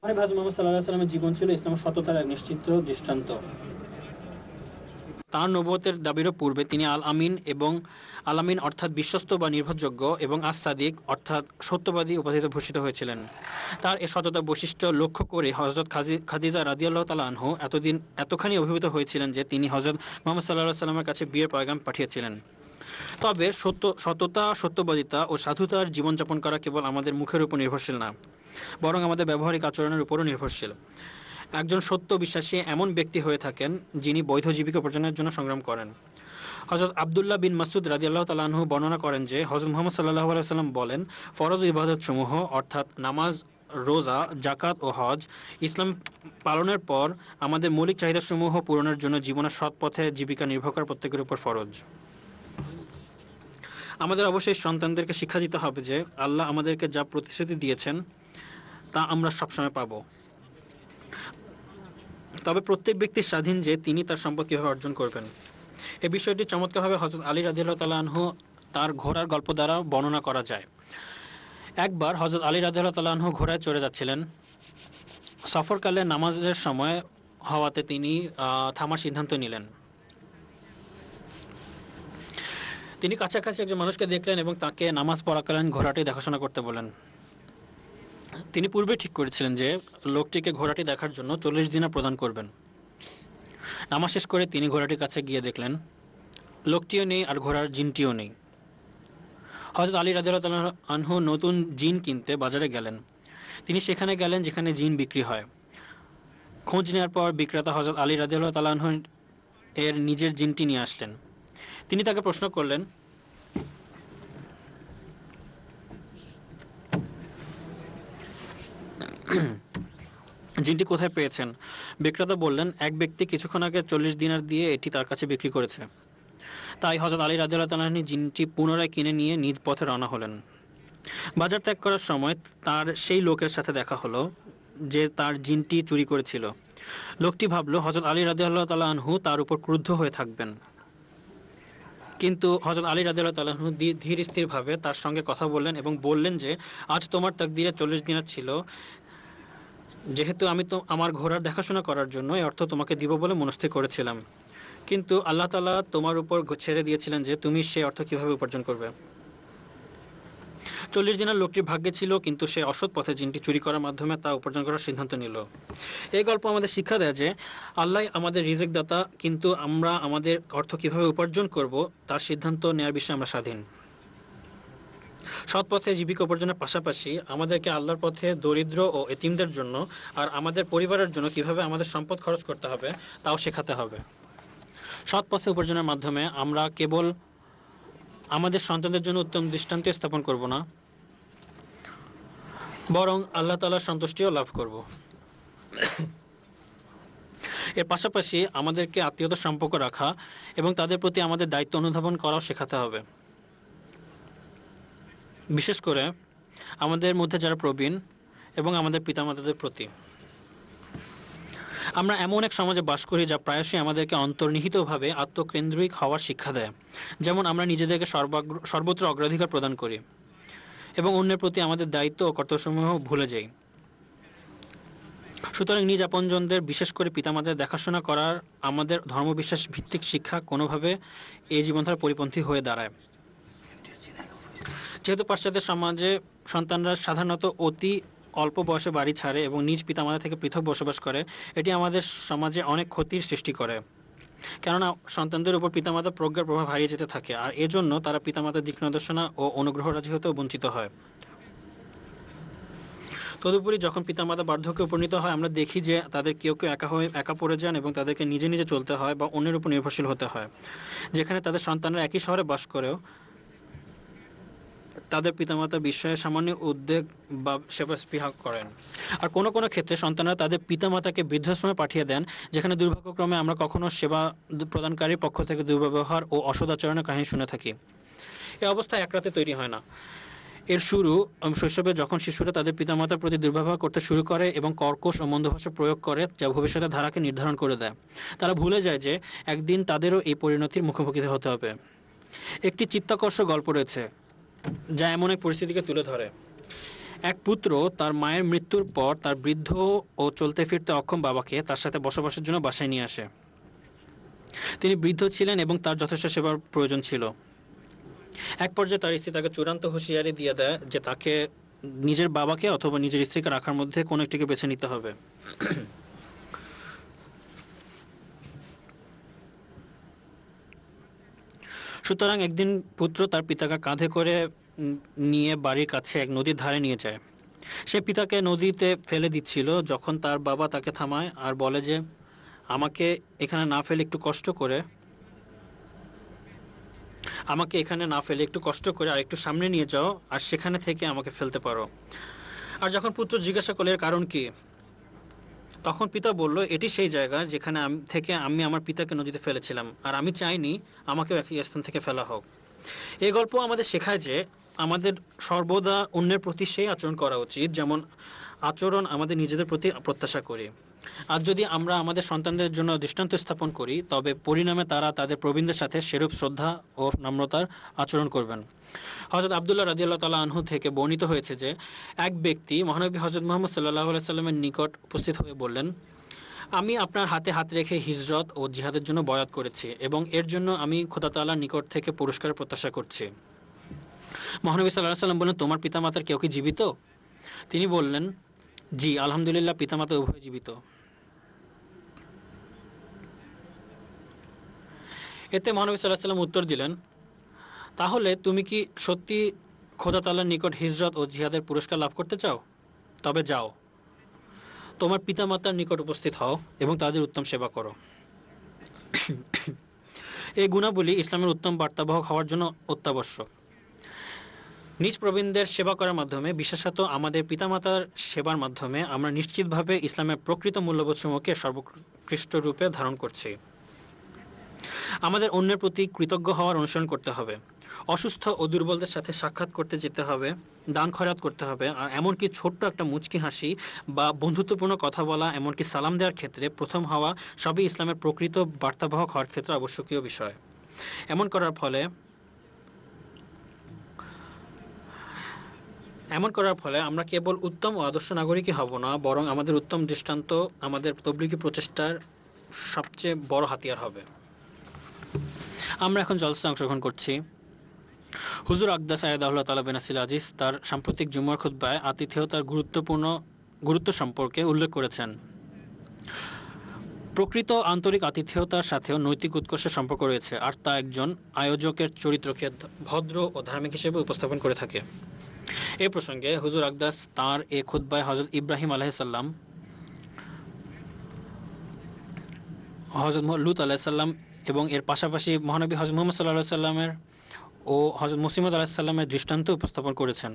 C: হযরত মুহাম্মদ সাল্লাল্লাহু আলাইহি ওয়াসাল্লামের জীবন ছিল ইসলামের সততার এক নিশ্চিত দৃষ্টান্ত। তাঁর নবুয়তের দাবিরও পূর্বে তিনি আল আমিন অর্থাৎ বিশ্বস্ত বা নির্ভরযোগ্য এবং আস-সাদিক অর্থাৎ সত্যবাদী উপাধিতে ভূষিত হয়েছিলেন। তার এ সততা বৈশিষ্ট্য লক্ষ্য করে হযরত খাদিজা রাদিয়াল্লাহু তাআলা আনহু এতখানি অভিভূত হয়েছিলেন যে তিনি হযরত মুহাম্মদ সাল্লাল্লাহু আলাইহি ওয়াসাল্লামের কাছে বিয়ের পয়গাম পাঠিয়েছিলেন। তবে সততা, সত্যবাদিতা ও সাধুতার জীবনযাপন করা কেবল আমাদের মুখের উপর নির্ভরশীল না, বরং আমাদের ব্যবহারিক আচরণের উপরও নির্ভরশীল। একজন সত্য বিশ্বাসী এমন ব্যক্তি হয়ে থাকেন যিনি বৈধ জীবিকা উপার্জনের জন্য সংগ্রাম করেন। হযরত আব্দুল্লাহ বিন মাসউদ রাদিয়াল্লাহু তাআলা আনহু বর্ণনা করেন যে হযরত মুহাম্মদ সাল্লাল্লাহু আলাইহি ওয়াসাল্লাম বলেন, ফরজ ইবাদতসমূহ অর্থাৎ নামাজ, রোজা, যাকাত ও হজ ইসলাম পালনের পর আমাদের মৌলিক চাহিদাসমূহ পূরণের জন্য জীবনের সৎ পথে জীবিকা নির্ভর করা প্রত্যেকের উপর ফরজ। আমাদের অবশ্যই সন্তানদেরকে শিক্ষা দিতে হবে যে আল্লাহ আমাদেরকে যা প্রতিশ্রুতি দিয়েছেন তা আমরা সবসময় পাব। তবে প্রত্যেক ব্যক্তি স্বাধীন যে তিনি তার সম্পদ কীভাবে অর্জন করবেন। এই বিষয়টি চমৎকারভাবে হযরত আলী রাদিয়াল্লাহু তাআলা আনহু তার ঘোড়ার গল্প দ্বারা বর্ণনা করা যায়। একবার হযরত আলী রাদিয়াল্লাহু তাআলা আনহু ঘোড়ায় চড়ে যাচ্ছিলেন। সফরকালে নামাজের সময় হওয়াতে তিনি থামার সিদ্ধান্ত নিলেন। তিনি কাছাকাছি একজন মানুষকে দেখলেন এবং তাকে নামাজ পড়াকালীন ঘোড়াটি দেখাশোনা করতে বলেন। তিনি পূর্বে ঠিক করেছিলেন যে লোকটিকে ঘোড়াটি দেখার জন্য 40 দিনার প্রদান করবেন। নামাজ শেষ করে তিনি ঘোড়াটির কাছে গিয়ে দেখলেন লোকটিও নেই আর ঘোড়ার জিনটিও নেই। হযরত আলী রাদিয়াল্লাহু তাআলা আনহু নতুন জিন কিনতে বাজারে গেলেন। তিনি সেখানে গেলেন যেখানে জিন বিক্রি হয়। খোঁজ নেওয়ার পর বিক্রেতা হযরত আলী রাদিয়াল্লাহু তাআলা আনহু এর নিজের জিনটি নিয়ে আসলেন। তিনি তাকে প্রশ্ন করলেন, জিনটি কোথায় পেয়েছেন? বিক্রেতা বললেন, এক ব্যক্তি কিছুক্ষণ আগে 40 দিনার দিয়ে এটি তার কাছে বিক্রি করেছে। তাই হযরত আলী রাদিয়াল্লাহু তাআলা আনহু জিনটি পুনরায় কিনে নিয়ে নিজ পথে রওনা হলেন। বাজার ত্যাগ করার সময় তার সেই লোকের সাথে দেখা হলো যে তার জিনটি চুরি করেছিল। লোকটি ভাবল হযরত আলী রাদিয়াল্লাহু তাআলা আনহু তার উপর ক্রুদ্ধ হয়ে থাকবেন, কিন্তু হযরত আলী রাদিয়াল্লাহু তাআলা আনহু ধীর স্থিরভাবে তার সঙ্গে কথা বললেন এবং বললেন যে আজ তোমার তাকদীরে 40 দিনার ছিল, যেহেতু আমি তো আমার ঘোড়ার দেখাশোনা করার জন্য এই অর্থ তোমাকে দিব বলে মনস্থির করেছিলাম, কিন্তু আল্লাহ তাআলা তোমার উপর ছেড়ে দিয়েছিলেন যে তুমি সেই অর্থ কিভাবে উপার্জন করবে। 40 দিনের লোকটির ভাগ্যে ছিল, কিন্তু সে অসৎ পথে জিনটি চুরি করার মাধ্যমে তা উপার্জন করার সিদ্ধান্ত নিল। এই গল্প আমাদের শিক্ষা দেয় যে আল্লাহ আমাদের রিজিক দাতা, কিন্তু আমরা আমাদের অর্থ কিভাবে উপার্জন করব তার সিদ্ধান্ত নেওয়ার বিষয়ে আমরা স্বাধীন। সৎ পথে জীবিকা উপার্জনের পাশাপাশি আমাদেরকে আল্লাহর পথে দরিদ্র ও এতিমদের জন্য আর আমাদের পরিবারের জন্য কিভাবে আমাদের সম্পদ খরচ করতে হবে তাও শেখাতে হবে। সৎ পথে উপার্জনের মাধ্যমে আমরা কেবল আমাদের সন্তানদের জন্য উত্তম দৃষ্টান্ত স্থাপন করব না, বরং আল্লাহ তাআলার সন্তুষ্টিও লাভ করব। এর পাশাপাশি আমাদেরকে আত্মীয়তার সম্পর্ক রাখা এবং তাদের প্রতি আমাদের দায়িত্ব অনুধাবন করাও শেখাতে হবে। বিশেষ করে আমাদের মধ্যে যারা প্রবীণ এবং আমাদের পিতামাতাদের প্রতি। আমরা এমন এক সমাজে বাস করি যা প্রায়শই আমাদেরকে অন্তর্নিহিতভাবে আত্মকেন্দ্রিক হওয়ার শিক্ষা দেয়। যেমন আমরা নিজেদেরকে সর্বত্র অগ্রাধিকার প্রদান করি এবং অন্যের প্রতি আমাদের দায়িত্ব ও কর্তব্যসমূহ ভুলে যাই। সুতরাং নিজ আপনজনদের, বিশেষ করে পিতামাতাদের দেখাশোনা করার আমাদের ধর্মবিশ্বাস ভিত্তিক শিক্ষা কোনোভাবে এই জীবনধারা পরিপন্থী হয়ে দাঁড়ায়। যেহেতু পাশ্চাত্য সমাজে সন্তানরা সাধারণত অতি অল্প বয়সে বাড়ি ছাড়ে এবং নিজ পিতামাতা থেকে পৃথক বসবাস করে, এটি আমাদের সমাজে অনেক ক্ষতির সৃষ্টি করে। কেননা সন্তানদের উপর পিতামাতা প্রজ্ঞার প্রভাব হারিয়ে যেতে থাকে, আর এজন্য তারা পিতামাতার দিক নির্দেশনা ও অনুগ্রহ রাজি হতেও বঞ্চিত হয়। তদুপরি যখন পিতামাতা বার্ধক্যে উপনীত হয়, আমরা দেখি যে তাদের কেউ কেউ একা পড়ে যান এবং তাদেরকে নিজে নিজে চলতে হয় বা অন্যের উপর নির্ভরশীল হতে হয়। যেখানে তাদের সন্তানরা একই শহরে বাস করেও তাদের পিতামাতার বিষয়ে সামান্য উদ্বেগ বা সেবা স্পৃহা করেন। আর কোনো কোনো ক্ষেত্রে সন্তানরা তাদের পিতামাতাকে বৃদ্ধাশ্রমে পাঠিয়ে দেন, যেখানে দুর্ভাগ্যক্রমে আমরা কখনো সেবা প্রদানকারীর পক্ষ থেকে দুর্ব্যবহার ও অসদাচরণের কাহিনী শুনে থাকি। এই অবস্থা এক রাতে তৈরি হয় না। এর শুরু শৈশবে, যখন শিশুরা তাদের পিতামাতার প্রতি দুর্ব্যবহার করতে শুরু করে এবং কর্কশ ও মন্দ ভাষা প্রয়োগ করে, যা ভবিষ্যতের ধারাকে নির্ধারণ করে দেয়। তারা ভুলে যায় যে একদিন তাদেরও এই পরিণতির মুখোমুখি হতে হবে। একটি চিত্তাকর্ষক গল্প রয়েছে যা এমন এক পরিস্থিতিকে তুলে ধরে। এক পুত্র তার মায়ের মৃত্যুর পর তার বৃদ্ধ ও চলতে ফিরতে অক্ষম বাবাকে তার সাথে বসবাসের জন্য বাসায় নিয়ে আসে। তিনি বৃদ্ধ ছিলেন এবং তার যথেষ্ট সেবার প্রয়োজন ছিল। এক পর্যায়ে তার স্ত্রী তাকে চূড়ান্ত হুঁশিয়ারি দিয়ে দেয় যে তাকে নিজের বাবাকে অথবা নিজের স্ত্রীকে রাখার মধ্যে কোনো একটিকে বেছে নিতে হবে। সুতরাং একদিন পুত্র তার পিতাকে কাঁধে করে নিয়ে বাড়ির কাছে এক নদীর ধারে নিয়ে যায়। সে পিতাকে নদীতে ফেলে দিচ্ছিল যখন তার বাবা তাকে থামায় আর বলে যে, আমাকে এখানে না ফেলে একটু কষ্ট করে আর একটু সামনে নিয়ে যাও, আর সেখানে থেকে আমাকে ফেলতে পারো। আর যখন পুত্র জিজ্ঞাসা করলে এর কারণ কি, তখন পিতা বলল, এটি সেই জায়গা যেখানে আমি আমার পিতাকে নদীতে ফেলেছিলাম, আর আমি চাইনি আমাকেও একই স্থান থেকে ফেলা হোক। এই গল্প আমাদের শেখায় যে আমাদের সর্বদা অন্যের প্রতি সেই আচরণ করা উচিত যেমন আচরণ আমাদের নিজেদের প্রতি প্রত্যাশা করি। আর যদি আমরা আমাদের সন্তানদের জন্য দৃষ্টান্ত স্থাপন করি, তবে পরিণামে তারা তাদের প্রবীণদের সাথে সেরূপ শ্রদ্ধা ও নম্রতার আচরণ করবেন। হযরত আব্দুল্লাহ রাদিয়াল্লাহু তাআলা আনহু থেকে বর্ণিত হয়েছে যে এক ব্যক্তি মহানবী হযরত মুহাম্মদ সাল্লাল্লাহু আলাইহি সাল্লামের নিকট উপস্থিত হয়ে বললেন, আমি আপনার হাতে হাত রেখে হিজরত ও জিহাদের জন্য বয়াত করেছি এবং এর জন্য আমি খোদা তাআলার নিকট থেকে পুরস্কারের প্রত্যাশা করছি। মহানবী সাল্লাল্লাহু আলাইহি সাল্লাম বললেন, তোমার পিতামাতার কেউ কি জীবিত? তিনি বললেন, জি আলহামদুলিল্লাহ, পিতামাতা উভয় জীবিত। এতে মহানবী সাল্লাল্লাহু আলাইহি সাল্লাম উত্তর দিলেন, তাহলে তুমি কি সত্যি খোদা তাআলার নিকট হিজরত ও জিহাদের পুরস্কার লাভ করতে চাও? তবে যাও, তোমার পিতামাতার নিকট উপস্থিত হও এবং তাদের উত্তম সেবা করো। এই গুণাবলী ইসলামের উত্তম বার্তাবাহক হওয়ার জন্য অত্যাবশ্যক। নিজ প্রবীণদের সেবা করার মাধ্যমে, বিশেষত আমাদের পিতামাতার সেবার মাধ্যমে, আমরা নিশ্চিতভাবে ইসলামের প্রকৃত মূল্যবোধসমূহকে সর্বোৎকৃষ্ট রূপে ধারণ করছি। আমাদের অন্যের প্রতি কৃতজ্ঞ হওয়ার অনুসরণ করতে হবে, অসুস্থ ও দুর্বলদের সাথে সাক্ষাৎ করতে যেতে হবে, দান খয়রাত করতে হবে, আর এমনকি ছোট্ট একটা মুচকি হাসি বা বন্ধুত্বপূর্ণ কথা বলা, এমনকি সালাম দেওয়ার ক্ষেত্রে প্রথম হওয়া, সবই ইসলামের প্রকৃত বার্তাবাহক হওয়ার ক্ষেত্রে আবশ্যকীয় বিষয়। এমন করার ফলে আমরা কেবল উত্তম ও আদর্শ নাগরিকই হব না, বরং আমাদের উত্তম দৃষ্টান্ত আমাদের তবলিগি প্রচেষ্টার সবচেয়ে বড় হাতিয়ার হবে। আমরা এখন জলসায় অংশগ্রহণ করছি। হুজুর আকদাস আয়াদাহুল্লাহ তাআলা বেনাসিল আজিজ তার সাম্প্রতিক জুমার খুতবায় আতিথেয়তার গুরুত্ব সম্পর্কে উল্লেখ করেছেন। প্রকৃত আন্তরিক আতিথেয়তার সাথেও নৈতিক উৎকর্ষের সম্পর্ক রয়েছে, আর তা একজন আয়োজকের চরিত্রকে ভদ্র ও ধার্মিক হিসেবে উপস্থাপন করে থাকে। এ প্রসঙ্গে হুজুর আকদাস তাঁর এ খুতবায় হযরত ইব্রাহিম আলাইহিস সালাম, হযরত লূত আলাইহিস সালাম এবং এর পাশাপাশি মহানবী হযরত মুহাম্মদ সাল্লাল্লাহু আলাইহি সাল্লামের ও হযরত মুসলিম আলাইহিস সালামের দৃষ্টান্ত উপস্থাপন করেছেন।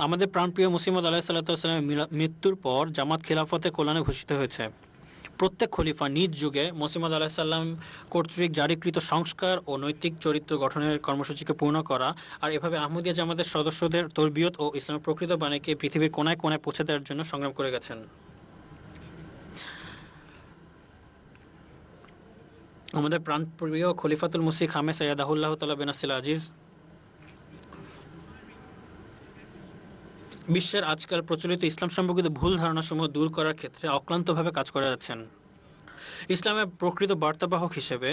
C: আমাদের প্রাণপ্রিয় মুসলিম আলাইহিস সাল্লামের মৃত্যুর পর জামাত খিলাফতে কল্যাণে ঘোষিত হয়েছে। প্রত্যেক খলিফা নিজ যুগে মুসলিম আলাইহিস সাল্লাম কর্তৃক জারিকৃত সংস্কার ও নৈতিক চরিত্র গঠনের কর্মসূচিকে পূর্ণ করা, আর এভাবে আহমদিয়া জামাতের সদস্যদের তরবিয়ত ও ইসলামের প্রকৃত বাণীকে পৃথিবীর কোনায় কোনায় পৌঁছে দেওয়ার জন্য সংগ্রাম করে গেছেন। আমাদের প্রাণপ্রিয় খলিফাতুল মুসিক খামেস আয়াদাহুল্লাহ তাআলা বিনাসিল আজিজ বিশ্বের আজকাল প্রচলিত ইসলাম সম্পর্কিত ভুল ধারণাসমূহ দূর করার ক্ষেত্রে অক্লান্তভাবে কাজ করে যাচ্ছেন। ইসলামের প্রকৃত বার্তাবাহক হিসেবে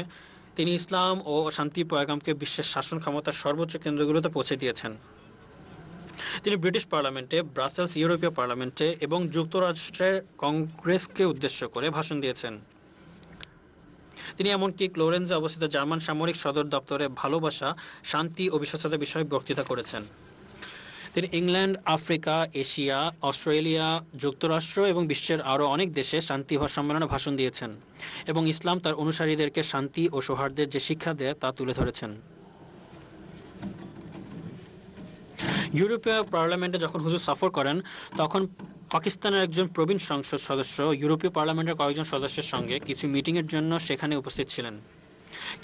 C: তিনি ইসলাম ও শান্তি পয়গামকে বিশ্বের শাসন ক্ষমতার সর্বোচ্চ কেন্দ্রগুলোতে পৌঁছে দিয়েছেন। তিনি ব্রিটিশ পার্লামেন্টে, ব্রাসেলস ইউরোপীয় পার্লামেন্টে এবং যুক্তরাষ্ট্রের কংগ্রেসকে উদ্দেশ্য করে ভাষণ দিয়েছেন। তিনি এমনকি ক্লোরেন্সে অবস্থিত জার্মান সামরিক সদর দপ্তরে ভালোবাসা, শান্তি ও বিশ্বস্ততা বিষয়ে বক্তৃতা করেছেন। তিনি ইংল্যান্ড, আফ্রিকা, এশিয়া, অস্ট্রেলিয়া, যুক্তরাষ্ট্র এবং বিশ্বের আরও অনেক দেশে শান্তি সম্মেলনে ভাষণ দিয়েছেন এবং ইসলাম তার অনুসারীদেরকে শান্তি ও সৌহার্দ্যের যে শিক্ষা দেয় তা তুলে ধরেছেন। ইউরোপীয় পার্লামেন্টে যখন হুজুর সফর করেন, তখন পাকিস্তানের একজন প্রবীণ সংসদ সদস্য ইউরোপীয় পার্লামেন্টের কয়েকজন সদস্যের সঙ্গে কিছু মিটিংয়ের জন্য সেখানে উপস্থিত ছিলেন।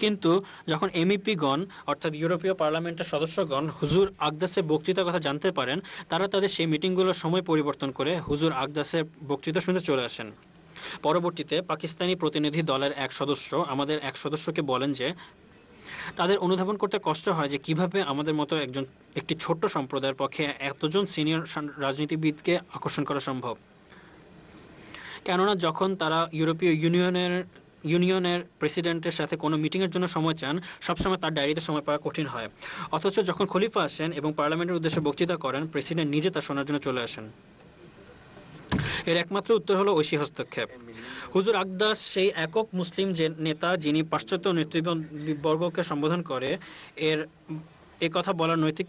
C: কিন্তু যখন MEPগণ অর্থাৎ ইউরোপীয় পার্লামেন্টের সদস্যগণ হুজুর আকদাসের বক্তৃতার কথা জানতে পারেন, তারা তাদের সেই মিটিংগুলোর সময় পরিবর্তন করে হুজুর আকদাসের বক্তৃতা শুনতে চলে আসেন। পরবর্তীতে পাকিস্তানি প্রতিনিধি দলের এক সদস্য আমাদের এক সদস্যকে বলেন যে তাদের অনুধাবন করতে কষ্ট হয় যে কিভাবে আমাদের মতো একটি ছোট্ট সম্প্রদায়ের পক্ষে এতজন সিনিয়র রাজনীতিবিদকে আকর্ষণ করা সম্ভব। কেননা যখন তারা ইউরোপীয় ইউনিয়নের প্রেসিডেন্টের সাথে কোনো মিটিংয়ের জন্য সময় চান, সবসময় তার ডায়েরিতে সময় পাওয়া কঠিন হয়। অথচ যখন খলিফা আসেন এবং পার্লামেন্টের উদ্দেশ্যে বক্তৃতা করেন, প্রেসিডেন্ট নিজে তা শোনার জন্য চলে আসেন। এর একমাত্র উত্তর হলো ঐশী হস্তক্ষেপ। হুজুর আকদাস সেই একক মুসলিম যে নেতা যিনি পাশ্চাত্য নেতৃবর্গকে সম্বোধন করে এ কথা বলার নৈতিক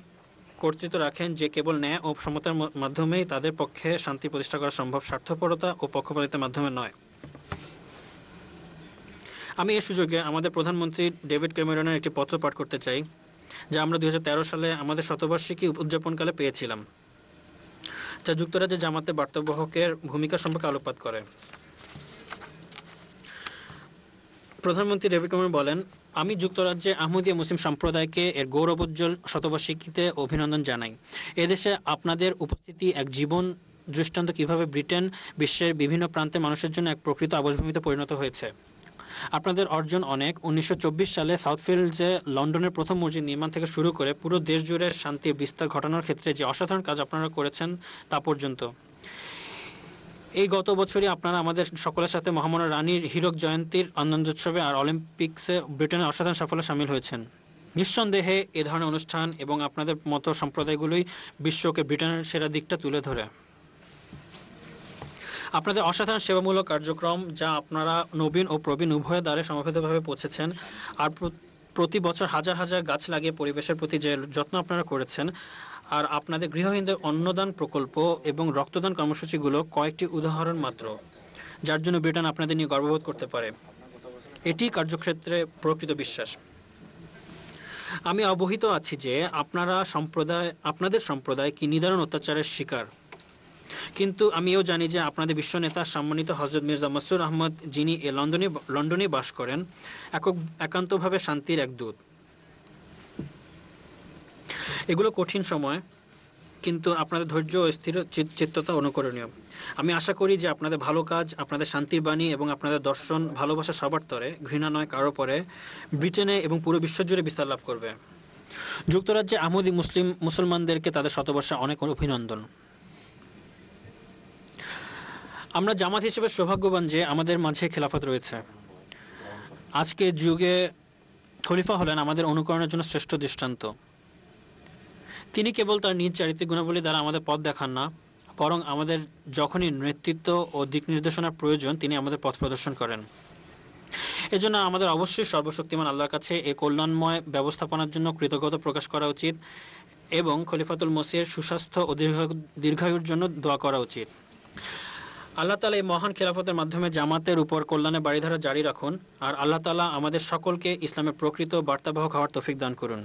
C: কর্তৃত্ব রাখেন যে কেবল ন্যায় ও সমতার মাধ্যমেই তাদের পক্ষে শান্তি প্রতিষ্ঠা করা সম্ভব, স্বার্থপরতা ও পক্ষপাতিত্বের মাধ্যমে নয়। আমি এই সুযোগে আমাদের প্রধানমন্ত্রী ডেভিড ক্যামেরনের একটি পত্র পাঠ করতে চাই, যা আমরা 2013 সালে আমাদের শতবার্ষিকী উদযাপনকালে পেয়েছিলাম, যা যুক্তরাজ্যে জামাতে বার্তাবাহকের ভূমিকা সম্পর্কে আলোকপাত করে। প্রধানমন্ত্রী ডেভিড ক্যামেরন বলেন, আমি যুক্তরাজ্যে আহমদিয়া মুসলিম সম্প্রদায়কে এর গৌরবোজ্জ্বল শতবার্ষিকীতে অভিনন্দন জানাই। এদেশে আপনাদের উপস্থিতি এক জীবন দৃষ্টান্ত কিভাবে ব্রিটেন বিশ্বের বিভিন্ন প্রান্তে মানুষের জন্য এক প্রকৃত আবাসভূমিতে পরিণত হয়েছে। আপনাদের অর্জন অনেক। 1924 সালে সাউথফিল্ডসে লন্ডনের প্রথম মসজিদ নির্মাণ থেকে শুরু করে পুরো দেশ জুড়ে শান্তি বিস্তার ঘটানোর ক্ষেত্রে যে অসাধারণ কাজ আপনারা করেছেন তা পর্যন্ত। এই গত বছরই আপনারা আমাদের সকলের সাথে মহামান্য রানীর হীরক জয়ন্তীর আনন্দোৎসবে আর অলিম্পিক্সে ব্রিটেনের অসাধারণ সাফল্যে সামিল হয়েছেন। নিঃসন্দেহে এ ধরনের অনুষ্ঠান এবং আপনাদের মতো সম্প্রদায়গুলোই বিশ্বকে ব্রিটেনের সেরা দিকটা তুলে ধরে। আপনাদের অসাধারণ সেবামূলক কার্যক্রম, যা আপনারা নবীন ও প্রবীণ উভয় দ্বারে সমবেতভাবে পৌঁছেছেন, আর প্রতি বছর হাজার হাজার গাছ লাগিয়ে পরিবেশের প্রতি যে যত্ন আপনারা করেছেন, আর আপনাদের গৃহহীনদের অন্নদান প্রকল্প এবং রক্তদান কর্মসূচিগুলো কয়েকটি উদাহরণ মাত্র, যার জন্য ব্রিটেন আপনাদের নিয়ে গর্ববোধ করতে পারে। এটি কার্যক্ষেত্রে প্রকৃত বিশ্বাস। আমি অবহিত আছি যে আপনাদের সম্প্রদায় কি নিদারুণ অত্যাচারের শিকার, কিন্তু আমিও জানি যে আপনাদের বিশ্ব নেতা সম্মানিত হযরত মির্জা মাসরুর আহমদ, যিনি লন্ডনে বাস করেন, একান্তভাবে শান্তির এক দূত। এগুলো কঠিন সময়, কিন্তু আপনাদের ধৈর্য ও স্থির চিত্ততা অনুকরণীয়। আমি আশা করি যে আপনাদের ভালো কাজ, আপনাদের শান্তির বাণী এবং আপনাদের দর্শন ভালোবাসা সবার তরে, ঘৃণা নয় কারো পরে, ব্রিটেনে এবং পুরো বিশ্বজুড়ে বিস্তার লাভ করবে। যুক্তরাজ্যে আহমদি মুসলমানদেরকে তাদের শতবর্ষে অনেক অভিনন্দন। আমরা জামাত হিসেবে সৌভাগ্যবান যে আমাদের মাঝে খেলাফত রয়েছে। আজকের যুগে খলিফা হলেন আমাদের অনুকরণের জন্য শ্রেষ্ঠ দৃষ্টান্ত। তিনি কেবল তার নিজ চারিত্রিক গুণাবলী দ্বারা আমাদের পথ দেখান না, বরং আমাদের যখনই নেতৃত্ব ও দিক নির্দেশনার প্রয়োজন তিনি আমাদের পথ প্রদর্শন করেন। এজন্য আমাদের অবশ্যই সর্বশক্তিমান আল্লাহর কাছে এই কল্যাণময় ব্যবস্থাপনার জন্য কৃতজ্ঞতা প্রকাশ করা উচিত এবং খলিফাতুল মসিহের সুস্বাস্থ্য ও দীর্ঘায়ুর জন্য দোয়া করা উচিত। আল্লাহ তাআলা এই মহান খেলাফতের মাধ্যমে জামাতের উপর কল্যাণের বাড়িধারা জারি রাখুন, আর আল্লাহ তাআলা আমাদের সকলকে ইসলামের প্রকৃত বার্তাবাহক হওয়ার তৌফিক দান করুন,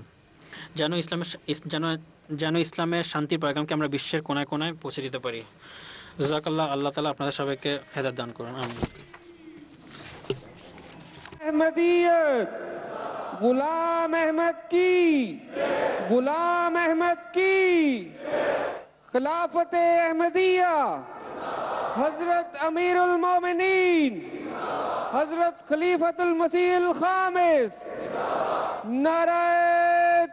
C: যেন ইসলামের শান্তির পয়গামকে আমরা বিশ্বের কোনায় কোনায় পৌঁছে দিতে পারি। জাযাকাল্লাহ। আল্লাহ তাআলা আপনাদের সবাইকে হেদায়েত দান করুন। আমিন।
E: अहमदियत गुलाम अहमद की, गुलाम अहमद की, खिलाफत अहमदिया, हजरत अमीरुल मोमिनीन हजरत खलीफतुल मसीहुल खामिस, नारे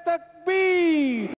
E: तकबीर।